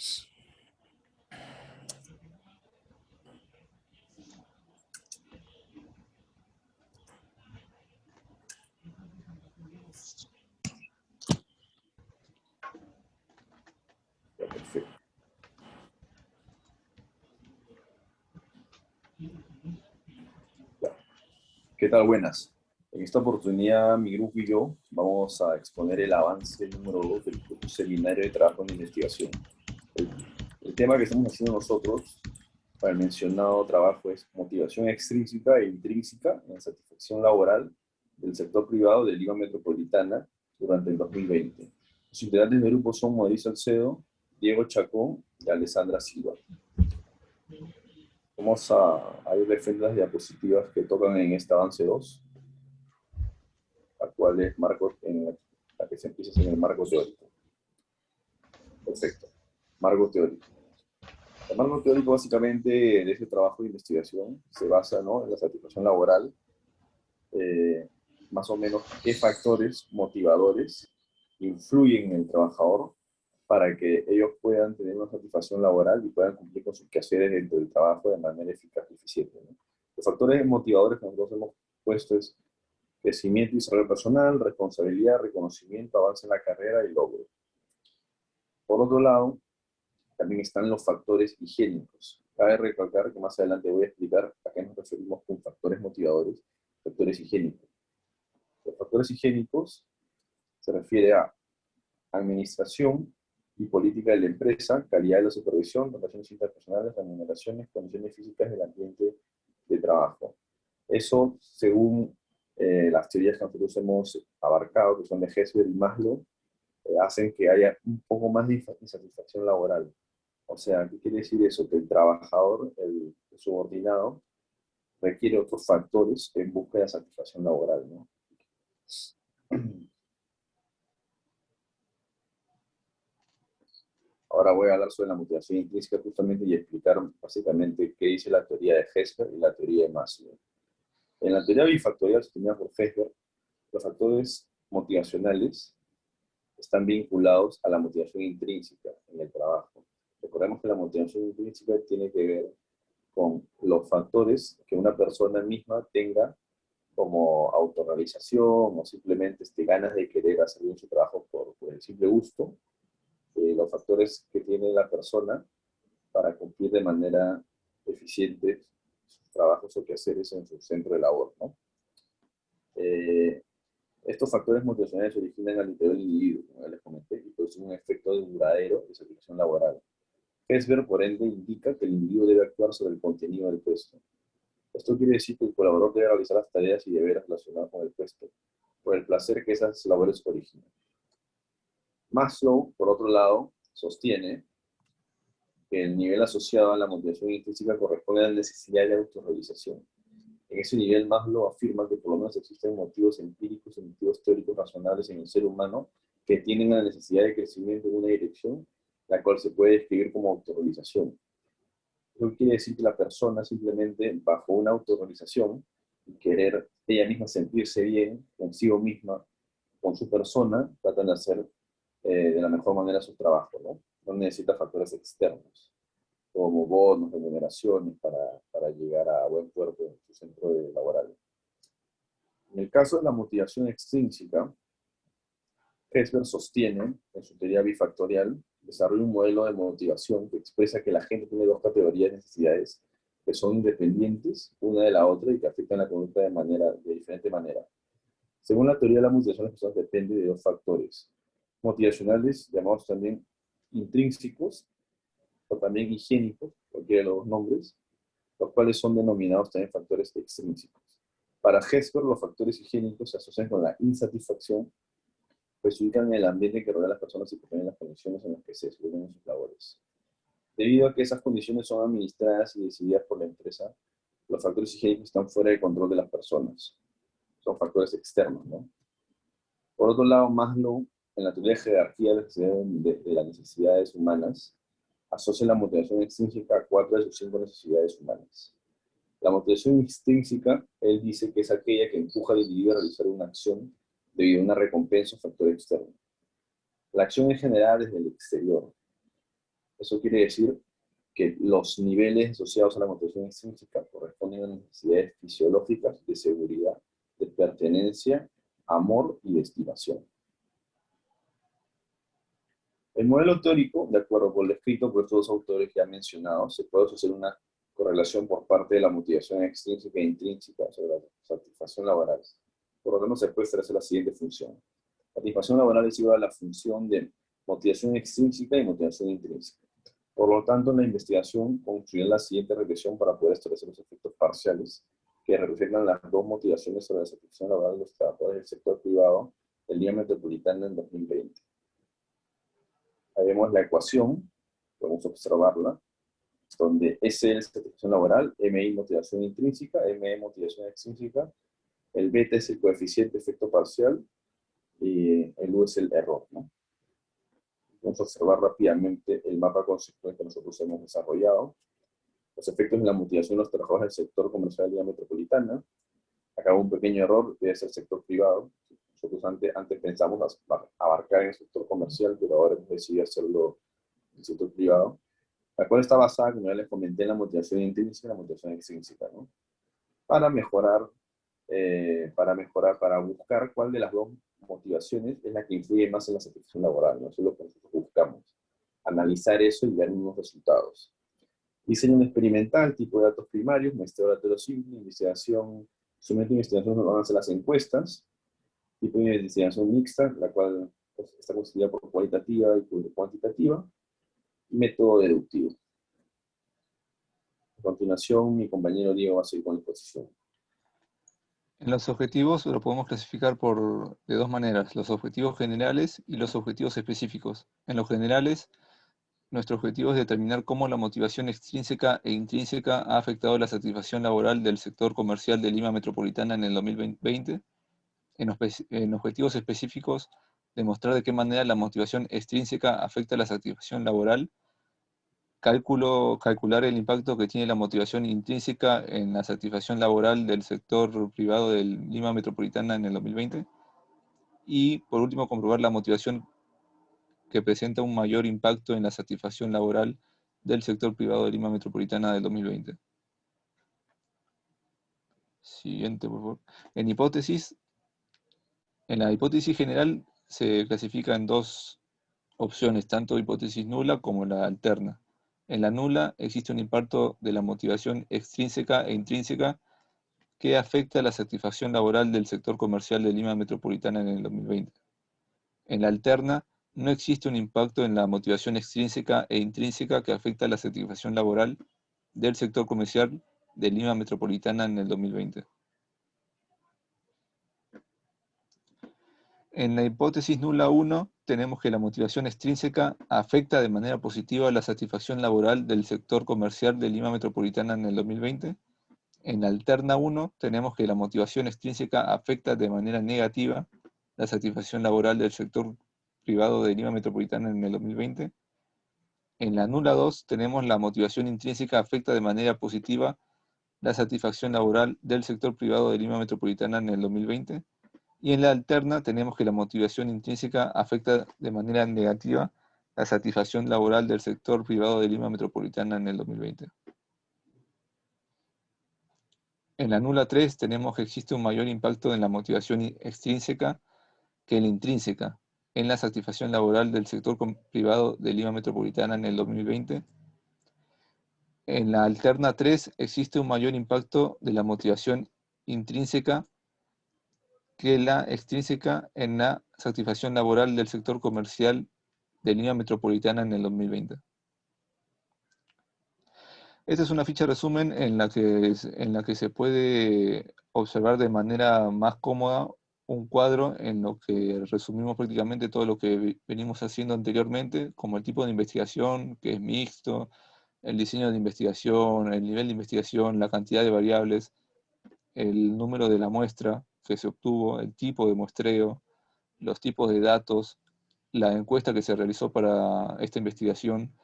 Ya, perfecto. Ya. ¿Qué tal? Buenas. En esta oportunidad, mi grupo y yo vamos a exponer el avance número 2 del curso seminario de trabajo en investigación. El, el tema que estamos haciendo nosotros para el mencionado trabajo es motivación extrínseca e intrínseca en la satisfacción laboral del sector privado de Lima Metropolitana durante el 2020. Los integrantes del grupo son Mauricio Salcedo, Diego Chacón y Alessandra Silva. Vamos a ir de frente a las diapositivas que tocan en este avance 2, la cual es marco en la que se empieza en el marco teórico. Perfecto. Marco teórico. El marco teórico básicamente de este trabajo de investigación se basa, ¿no?, en la satisfacción laboral, más o menos qué factores motivadores influyen en el trabajador para que ellos puedan tener una satisfacción laboral y puedan cumplir con sus quehaceres dentro del trabajo de manera eficaz y eficiente, ¿no? Los factores motivadores que nosotros hemos puesto es crecimiento y desarrollo personal, responsabilidad, reconocimiento, avance en la carrera y logro. Por otro lado, también están los factores higiénicos. Cabe recalcar que más adelante voy a explicar a qué nos referimos con factores motivadores, factores higiénicos. Los factores higiénicos se refiere a administración y política de la empresa, calidad de la supervisión, relaciones interpersonales, remuneraciones, condiciones físicas del ambiente de trabajo. Eso, según las teorías que nosotros hemos abarcado, que son de Hesber y Maslow, hacen que haya un poco más de insatisfacción laboral. O sea, ¿qué quiere decir eso? Que el trabajador, el subordinado, requiere otros factores en busca de satisfacción laboral, ¿no? Ahora voy a hablar sobre la motivación intrínseca justamente y explicar básicamente qué dice la teoría de Hesber y la teoría de Maslow. En la teoría bifactorial sostenida por Hesber, los factores motivacionales están vinculados a la motivación intrínseca en el trabajo. Recordemos que la motivación intrínseca tiene que ver con los factores que una persona misma tenga como autorrealización o simplemente ganas de querer hacer bien su trabajo por el simple gusto, los factores que tiene la persona para cumplir de manera eficiente sus trabajos o quehaceres en su centro de labor, ¿no? Estos factores motivacionales se originan al interior del individuo, como ya les comenté, y producen un efecto duradero de satisfacción laboral. Hesber, por ende, indica que el individuo debe actuar sobre el contenido del puesto. Esto quiere decir que el colaborador debe realizar las tareas y deberes relacionados con el puesto, por el placer que esas labores originan. Maslow, por otro lado, sostiene que el nivel asociado a la motivación intrínseca corresponde a la necesidad de autorrealización. En ese nivel, Maslow afirma que por lo menos existen motivos empíricos y motivos teóricos razonables en el ser humano que tienen la necesidad de crecimiento en una dirección, la cual se puede describir como autorrealización. Eso quiere decir que la persona simplemente, bajo una autorrealización y querer ella misma sentirse bien consigo misma, con su persona, tratan de hacer de la mejor manera su trabajo, ¿no? No necesita factores externos, como bonos, remuneraciones, para llegar a buen puerto en su centro laboral. En el caso de la motivación extrínseca, Hesber sostiene, en su teoría bifactorial, desarrolla un modelo de motivación que expresa que la gente tiene dos categorías de necesidades que son independientes una de la otra y que afectan la conducta de diferente manera. Según la teoría de la motivación, las personas dependen de dos factores motivacionales, llamados también intrínsecos, o también higiénicos, cualquiera de los dos nombres, los cuales son denominados también factores extrínsecos. Para Hesber, los factores higiénicos se asocian con la insatisfacción, pues se ubican en el ambiente que rodea a las personas y proponen las condiciones en las que se desarrollan sus labores. Debido a que esas condiciones son administradas y decididas por la empresa, los factores higiénicos están fuera de control de las personas. Son factores externos, ¿no? Por otro lado, Maslow, en la teoría de jerarquía de las necesidades humanas, asocia la motivación extrínseca a 4 de sus 5 necesidades humanas. La motivación extrínseca, él dice que es aquella que empuja al individuo a realizar una acción debido a una recompensa o factor externo. La acción es generada desde el exterior. Eso quiere decir que los niveles asociados a la motivación extrínseca corresponden a necesidades fisiológicas de seguridad, de pertenencia, amor y de estimación. El modelo teórico, de acuerdo con lo escrito por estos dos autores ya mencionados, se puede asociar una correlación por parte de la motivación extrínseca e intrínseca sobre la satisfacción laboral. Por lo tanto, se puede establecer la siguiente función. Satisfacción laboral es igual a la función de motivación extrínseca y motivación intrínseca. Por lo tanto, en la investigación construyen la siguiente regresión para poder establecer los efectos parciales que reflejan las dos motivaciones sobre la satisfacción laboral de los trabajadores del sector privado del día metropolitano en 2020. Ahí vemos la ecuación, podemos observarla, donde S es satisfacción laboral, MI motivación intrínseca, ME motivación extrínseca, el beta es el coeficiente efecto parcial y el U es el error, ¿no? Vamos a observar rápidamente el mapa conceptual que nosotros hemos desarrollado. Los efectos de la motivación de los trabajadores del sector comercial de la metropolitana. Acá un pequeño error, debe ser el sector privado. Nosotros antes pensamos abarcar en el sector comercial, pero ahora hemos decidido hacerlo en el sector privado. La cual está basada, como ya les comenté, en la motivación intrínseca y la motivación extrínseca, ¿no? Para mejorar, para buscar cuál de las dos motivaciones es la que influye más en la satisfacción laboral, ¿no? Eso es lo que nosotros buscamos. Analizar eso y ver unos resultados. Diseño experimental, tipo de datos primarios, muestreo aleatorio simple, investigación, somete investigación, van a ser las encuestas, tipo de investigación mixta, la cual pues, está constituida por cualitativa y cuantitativa, y método deductivo. A continuación, mi compañero Diego va a seguir con la exposición. En los objetivos lo podemos clasificar de dos maneras, los objetivos generales y los objetivos específicos. En los generales, nuestro objetivo es determinar cómo la motivación extrínseca e intrínseca ha afectado la satisfacción laboral del sector comercial de Lima Metropolitana en el 2020. En objetivos específicos, demostrar de qué manera la motivación extrínseca afecta la satisfacción laboral. Calcular el impacto que tiene la motivación intrínseca en la satisfacción laboral del sector privado de Lima Metropolitana en el 2020. Y por último, comprobar la motivación que presenta un mayor impacto en la satisfacción laboral del sector privado de Lima Metropolitana del 2020. Siguiente, por favor. En la hipótesis general se clasifica en dos opciones, tanto hipótesis nula como la alterna. En la nula existe un impacto de la motivación extrínseca e intrínseca que afecta la satisfacción laboral del sector comercial de Lima Metropolitana en el 2020. En la alterna, no existe un impacto en la motivación extrínseca e intrínseca que afecta la satisfacción laboral del sector comercial de Lima Metropolitana en el 2020. En la hipótesis nula 1, tenemos que la motivación extrínseca afecta de manera positiva la satisfacción laboral del sector comercial de Lima Metropolitana en el 2020. En la alterna 1, tenemos que la motivación extrínseca afecta de manera negativa la satisfacción laboral del sector privado de Lima Metropolitana en el 2020. En la nula 2, tenemos la motivación intrínseca afecta de manera positiva la satisfacción laboral del sector privado de Lima Metropolitana en el 2020. Y en la alterna tenemos que la motivación intrínseca afecta de manera negativa la satisfacción laboral del sector privado de Lima Metropolitana en el 2020. En la nula 3 tenemos que existe un mayor impacto en la motivación extrínseca que en la intrínseca en la satisfacción laboral del sector privado de Lima Metropolitana en el 2020. En la alterna 3 existe un mayor impacto de la motivación intrínseca que la extrínseca en la satisfacción laboral del sector comercial de Lima Metropolitana en el 2020. Esta es una ficha resumen en la que se puede observar de manera más cómoda un cuadro en lo que resumimos prácticamente todo lo que venimos haciendo anteriormente, como el tipo de investigación, que es mixto, el diseño de investigación, el nivel de investigación, la cantidad de variables, el número de la muestra que se obtuvo, el tipo de muestreo, los tipos de datos, la encuesta que se realizó para esta investigación,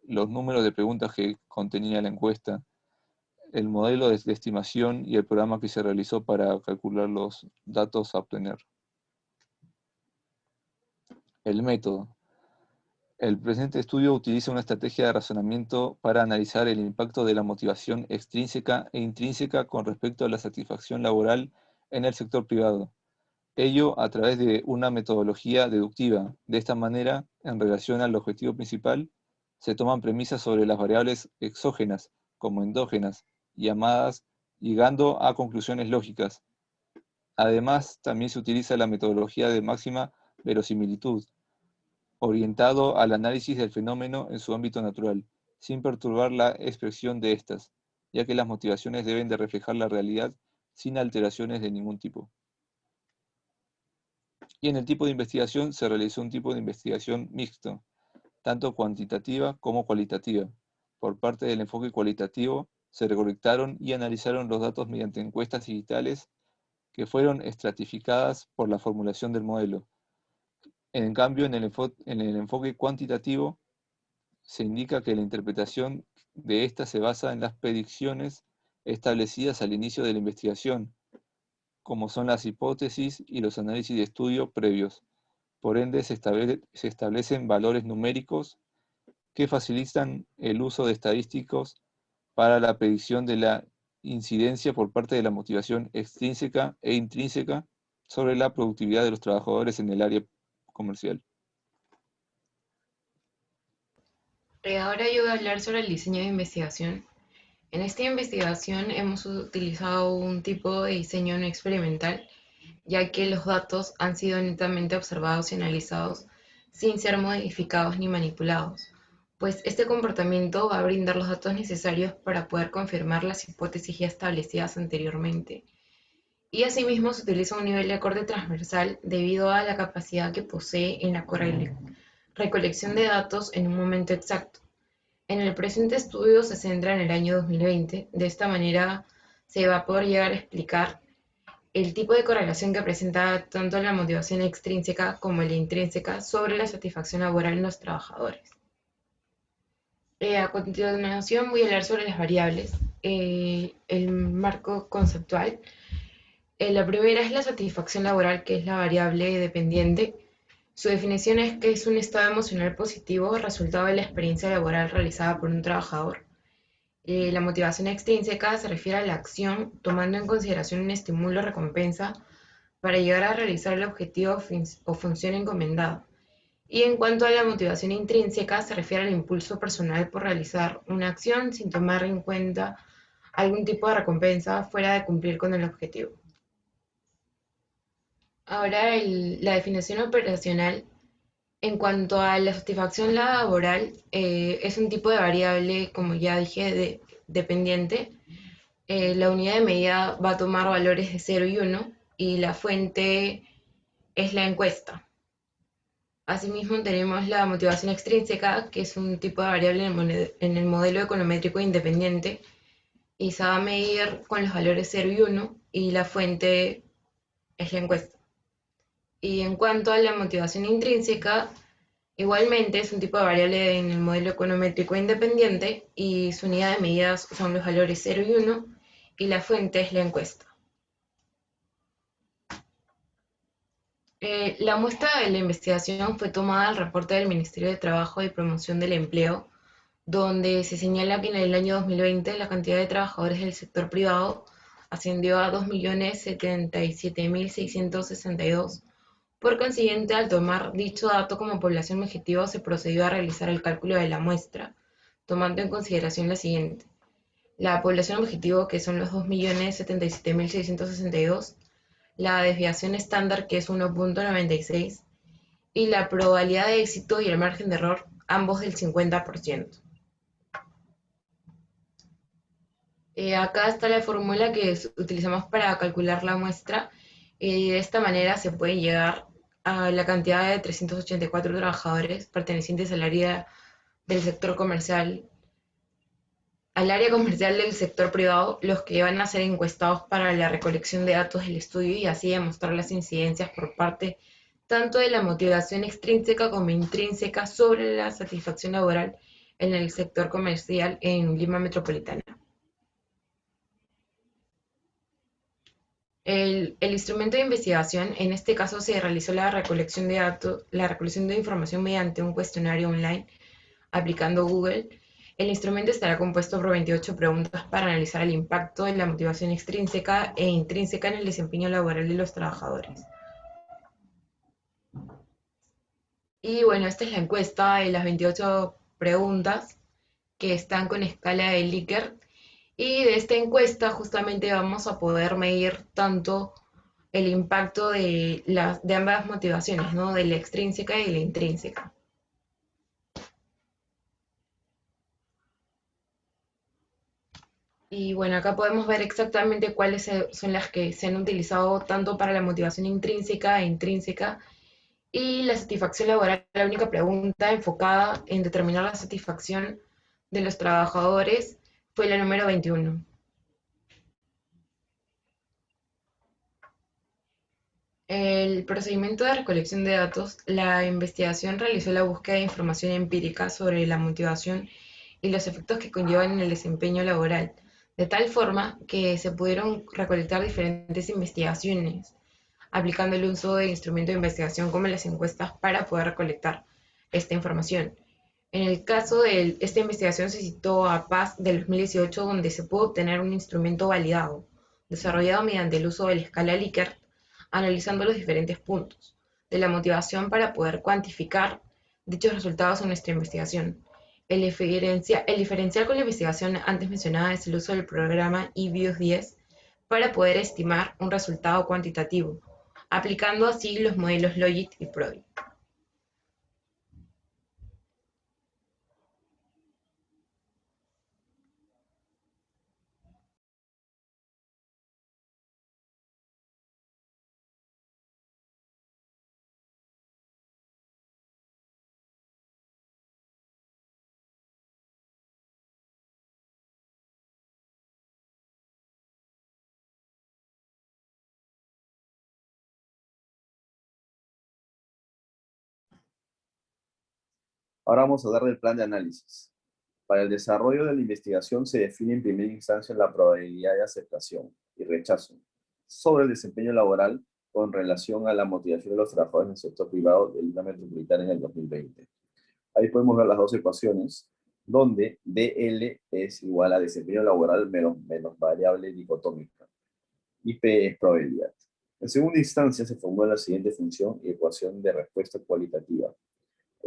los números de preguntas que contenía la encuesta, el modelo de estimación y el programa que se realizó para calcular los datos a obtener. El método. El presente estudio utiliza una estrategia de razonamiento para analizar el impacto de la motivación extrínseca e intrínseca con respecto a la satisfacción laboral en el sector privado. Ello a través de una metodología deductiva. De esta manera, en relación al objetivo principal, se toman premisas sobre las variables exógenas como endógenas, llamadas, llegando a conclusiones lógicas. Además, también se utiliza la metodología de máxima verosimilitud, orientado al análisis del fenómeno en su ámbito natural, sin perturbar la expresión de éstas, ya que las motivaciones deben de reflejar la realidad sin alteraciones de ningún tipo. Y en el tipo de investigación se realizó un tipo de investigación mixto, tanto cuantitativa como cualitativa. Por parte del enfoque cualitativo, se recolectaron y analizaron los datos mediante encuestas digitales que fueron estratificadas por la formulación del modelo. En cambio, en el enfoque cuantitativo, se indica que la interpretación de esta se basa en las predicciones establecidas al inicio de la investigación, como son las hipótesis y los análisis de estudio previos. Por ende, se establecen valores numéricos que facilitan el uso de estadísticos para la predicción de la incidencia por parte de la motivación extrínseca e intrínseca sobre la productividad de los trabajadores en el área comercial. Ahora yo voy a hablar sobre el diseño de investigación. En esta investigación hemos utilizado un tipo de diseño no experimental, ya que los datos han sido netamente observados y analizados sin ser modificados ni manipulados, pues este comportamiento va a brindar los datos necesarios para poder confirmar las hipótesis ya establecidas anteriormente. Y asimismo se utiliza un nivel de acorde transversal debido a la capacidad que posee en la recolección de datos en un momento exacto. En el presente estudio se centra en el año 2020. De esta manera se va a poder llegar a explicar el tipo de correlación que presenta tanto la motivación extrínseca como la intrínseca sobre la satisfacción laboral en los trabajadores. A continuación voy a hablar sobre las variables, el marco conceptual. La primera es la satisfacción laboral, que es la variable dependiente. Su definición es que es un estado emocional positivo resultado de la experiencia laboral realizada por un trabajador. La motivación extrínseca se refiere a la acción tomando en consideración un estímulo recompensa para llegar a realizar el objetivo o función encomendada. Y en cuanto a la motivación intrínseca, se refiere al impulso personal por realizar una acción sin tomar en cuenta algún tipo de recompensa fuera de cumplir con el objetivo. Ahora, la definición operacional. En cuanto a la satisfacción laboral, es un tipo de variable, como ya dije, dependiente. La unidad de medida va a tomar valores de 0 y 1 y la fuente es la encuesta. Asimismo, tenemos la motivación extrínseca, que es un tipo de variable en el modelo econométrico independiente y se va a medir con los valores 0 y 1 y la fuente es la encuesta. Y en cuanto a la motivación intrínseca, igualmente es un tipo de variable en el modelo econométrico independiente y su unidad de medidas son los valores 0 y 1 y la fuente es la encuesta. La muestra de la investigación fue tomada del reporte del Ministerio de Trabajo y Promoción del Empleo, donde se señala que en el año 2020 la cantidad de trabajadores del sector privado ascendió a 2.077.662. Por consiguiente, al tomar dicho dato como población objetivo, se procedió a realizar el cálculo de la muestra, tomando en consideración la siguiente. La población objetivo, que son los 2.077.662, la desviación estándar, que es 1.96, y la probabilidad de éxito y el margen de error, ambos del 50%. Acá está la fórmula que utilizamos para calcular la muestra y de esta manera se puede llegar a la cantidad de 384 trabajadores pertenecientes al área del sector comercial, al área comercial del sector privado, los que van a ser encuestados para la recolección de datos del estudio y así demostrar las incidencias por parte tanto de la motivación extrínseca como intrínseca sobre la satisfacción laboral en el sector comercial en Lima Metropolitana. El instrumento de investigación, en este caso se realizó la recolección de datos, la recolección de información mediante un cuestionario online aplicando Google. El instrumento estará compuesto por 28 preguntas para analizar el impacto de la motivación extrínseca e intrínseca en el desempeño laboral de los trabajadores. Y bueno, esta es la encuesta de las 28 preguntas que están con escala de Likert. Y de esta encuesta justamente vamos a poder medir tanto el impacto de ambas motivaciones, ¿no? De la extrínseca y de la intrínseca. Y bueno, acá podemos ver exactamente cuáles son las que se han utilizado tanto para la motivación intrínseca e intrínseca. Y la satisfacción laboral, la única pregunta enfocada en determinar la satisfacción de los trabajadores, fue la número 21. El procedimiento de recolección de datos, la investigación realizó la búsqueda de información empírica sobre la motivación y los efectos que conllevan en el desempeño laboral, de tal forma que se pudieron recolectar diferentes investigaciones, aplicando el uso de instrumentos de investigación como las encuestas para poder recolectar esta información. En el caso de esta investigación se citó a Paz del 2018, donde se pudo obtener un instrumento validado, desarrollado mediante el uso de la escala Likert, analizando los diferentes puntos de la motivación para poder cuantificar dichos resultados en nuestra investigación. El diferencial con la investigación antes mencionada es el uso del programa eBios 10 para poder estimar un resultado cuantitativo, aplicando así los modelos Logit y Prodigy. Ahora vamos a hablar del plan de análisis. Para el desarrollo de la investigación se define en primera instancia la probabilidad de aceptación y rechazo sobre el desempeño laboral con relación a la motivación de los trabajadores en el sector privado del Lima Metropolitana en el 2020. Ahí podemos ver las dos ecuaciones, donde DL es igual a desempeño laboral menos variable dicotómica, y P es probabilidad. En segunda instancia se formula la siguiente función y ecuación de respuesta cualitativa.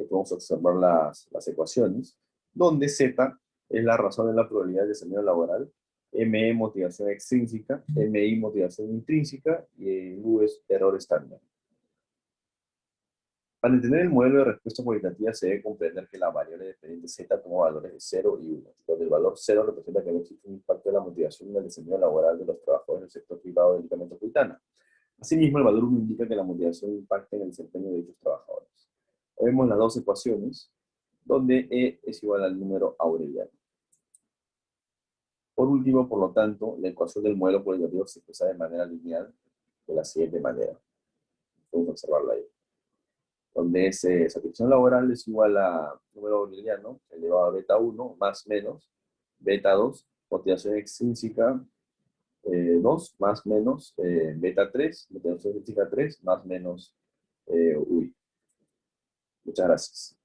Podemos observar las ecuaciones, donde Z es la razón de la probabilidad de desempeño laboral, ME motivación extrínseca, MI motivación intrínseca y U es error estándar. Para entender el modelo de respuesta cualitativa se debe comprender que la variable dependiente Z toma valores de 0 y 1, donde el valor 0 representa que no existe un impacto de la motivación en el desempeño laboral de los trabajadores del sector privado del Lima Metropolitana. Asimismo, el valor 1 indica que la motivación impacta en el desempeño de dichos trabajadores. Vemos las dos ecuaciones, donde E es igual al número aureliano. Por último, por lo tanto, la ecuación del modelo cualitativo se expresa de manera lineal de la siguiente manera. Podemos observarla ahí. Donde es satisfacción laboral es igual a número aureliano elevado a beta 1 más menos beta 2, motivación extrínseca 2 más menos beta 3, motivación extrínseca 3 más menos UI. Muchas gracias.